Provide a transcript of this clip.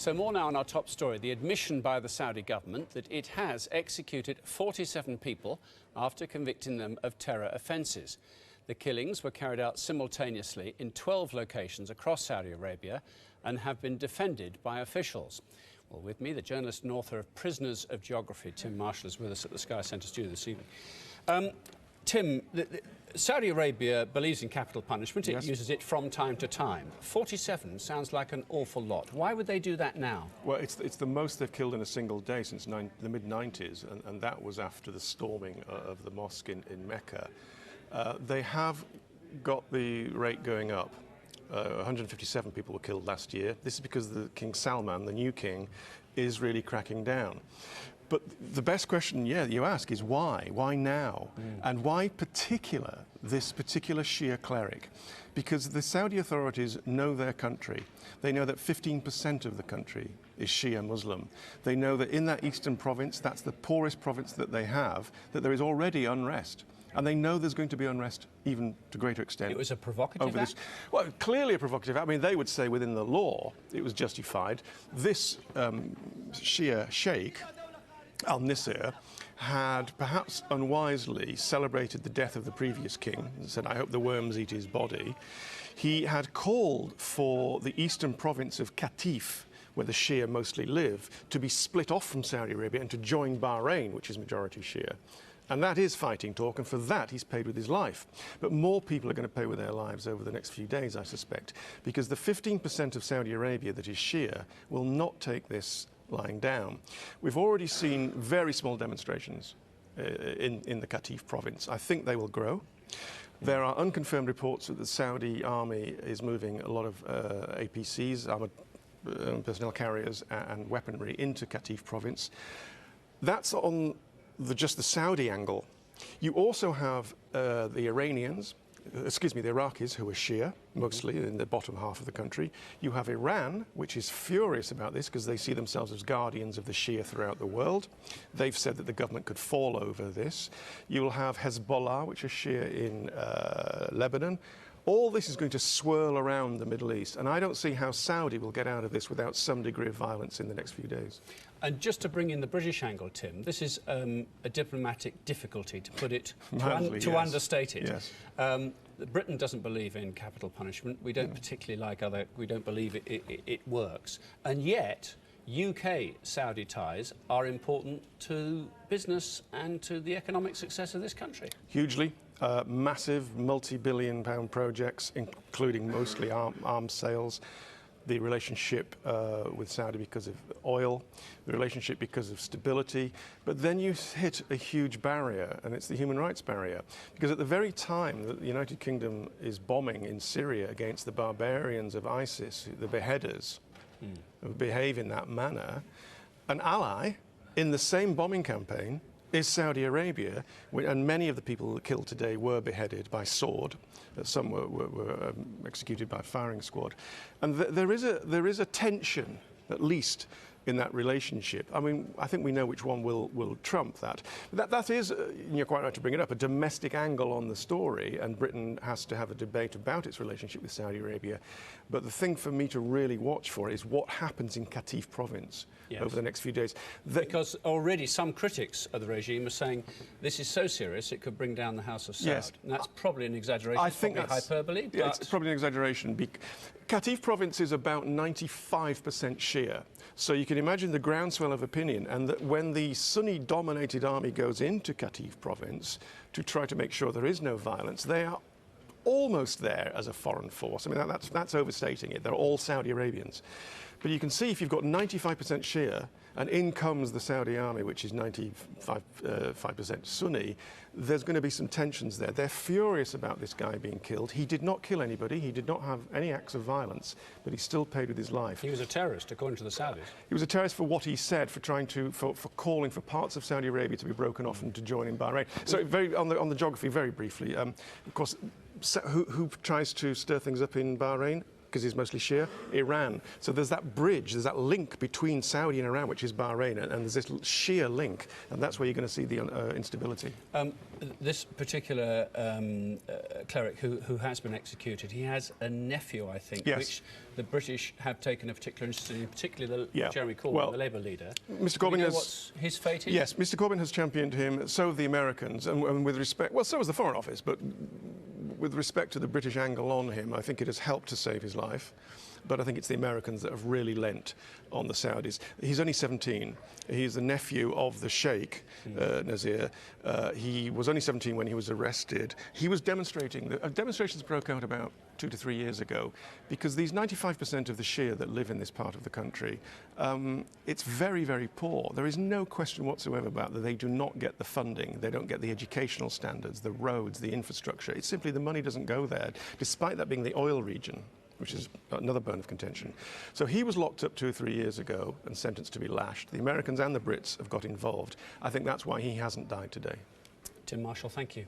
So more now on our top story, the admission by the Saudi government that it has executed 47 people after convicting them of terror offences. The killings were carried out simultaneously in 12 locations across Saudi Arabia and have been defended by officials. Well, with me, the journalist and author of Prisoners of Geography, Tim Marshall, is with us at the Sky Centre studio this evening. Tim, Saudi Arabia believes in capital punishment. It uses it from time to time. 47 sounds like an awful lot. Why would they do that now? Well, it's the most they've killed in a single day since the mid-90s, and that was after the storming of the mosque in Mecca. They have got the rate going up. 157 people were killed last year. This is because King Salman, the new king, is really cracking down. But the best question, you ask is why? Why now? And why this particular Shia cleric? Because the Saudi authorities know their country. They know that 15% of the country is Shia Muslim. They know that in that eastern province, that's the poorest province that they have, that there is already unrest. And they know there's going to be unrest even to greater extent. It was a provocative act? Well, clearly a provocative act. I mean, they would say within the law it was justified. This Shia sheikh, Al-Nisir, had perhaps unwisely celebrated the death of the previous king and said, I hope the worms eat his body. He had called for the eastern province of Qatif, where the Shia mostly live, to be split off from Saudi Arabia and to join Bahrain, which is majority Shia. And that is fighting talk, and for that he's paid with his life. But more people are going to pay with their lives over the next few days, I suspect, because the 15% of Saudi Arabia that is Shia will not take this lying down. We've already seen very small demonstrations in the Qatif province. I think they will grow. There are unconfirmed reports that the Saudi army is moving a lot of APCs, armoured personnel carriers, and weaponry into Qatif province. That's on just the Saudi angle. You also have the Iraqis, who are Shia, mostly in the bottom half of the country. You have Iran, which is furious about this because they see themselves as guardians of the Shia throughout the world. They've said that the government could fall over this. You'll have Hezbollah, which is Shia in Lebanon. All this is going to swirl around the Middle East, and I don't see how Saudi will get out of this without some degree of violence in the next few days. And just to bring in the British angle, Tim, this is a diplomatic difficulty, to put it, to understate it. Yes. Britain doesn't believe in capital punishment. We don't particularly like we don't believe it works. And yet, UK-Saudi ties are important to business and to the economic success of this country. Hugely. Massive multi-billion-pound projects, including mostly arms sales, the relationship with Saudi because of oil, the relationship because of stability. But then you hit a huge barrier, and it's the human rights barrier. Because at the very time that the United Kingdom is bombing in Syria against the barbarians of ISIS, the beheaders, who behave in that manner, an ally in the same bombing campaign is Saudi Arabia, and many of the people killed today were beheaded by sword. Some were executed by firing squad. And there is a tension, at least, in that relationship. I mean, I think we know which one will trump that. That is, you're quite right to bring it up, a domestic angle on the story, and Britain has to have a debate about its relationship with Saudi Arabia. But the thing for me to really watch for is what happens in Qatif province over the next few days. Because already some critics of the regime are saying this is so serious it could bring down the House of Saud. Yes. And that's probably an exaggeration. I think that's hyperbole. Yeah, it's probably an exaggeration. Qatif province is about 95% Shia. So you can imagine the groundswell of opinion, and that when the Sunni-dominated army goes into Qatif province to try to make sure there is no violence, they are almost there as a foreign force. I mean, that's overstating it. They're all Saudi Arabians. But you can see if you've got 95% Shia, and in comes the Saudi army, which is 95% Sunni, there's going to be some tensions there. They're furious about this guy being killed. He did not kill anybody. He did not have any acts of violence, but he still paid with his life. He was a terrorist, according to the Saudis. He was a terrorist for what he said, for calling for parts of Saudi Arabia to be broken off and to join in Bahrain. So on the geography, very briefly, of course, who tries to stir things up in Bahrain? because he's mostly Shia, Iran. So there's that bridge, there's that link between Saudi and Iran, which is Bahrain, and there's this Shia link, and that's where you're going to see the instability. This particular cleric who has been executed, he has a nephew, I think, yes. which the British have taken a particular interest in, particularly Jeremy Corbyn, well, the Labour leader. Mr. Corbyn has... What's his fate is? Yes, Mr. Corbyn has championed him, so have the Americans, and with respect... Well, so has the Foreign Office, but with respect to the British angle on him, I think it has helped to save his life. But I think it's the Americans that have really lent on the Saudis. He's only 17. He's the nephew of the Sheikh, Nasir. He was only 17 when he was arrested. He was demonstrating. Demonstrations broke out about 2 to 3 years ago because these 95% of the Shia that live in this part of the country, it's very, very poor. There is no question whatsoever about that. They do not get the funding. They don't get the educational standards, the roads, the infrastructure. It's simply the money doesn't go there, despite that being the oil region, which is another bone of contention. So he was locked up 2 or 3 years ago and sentenced to be lashed. The Americans and the Brits have got involved. I think that's why he hasn't died today. Tim Marshall, thank you.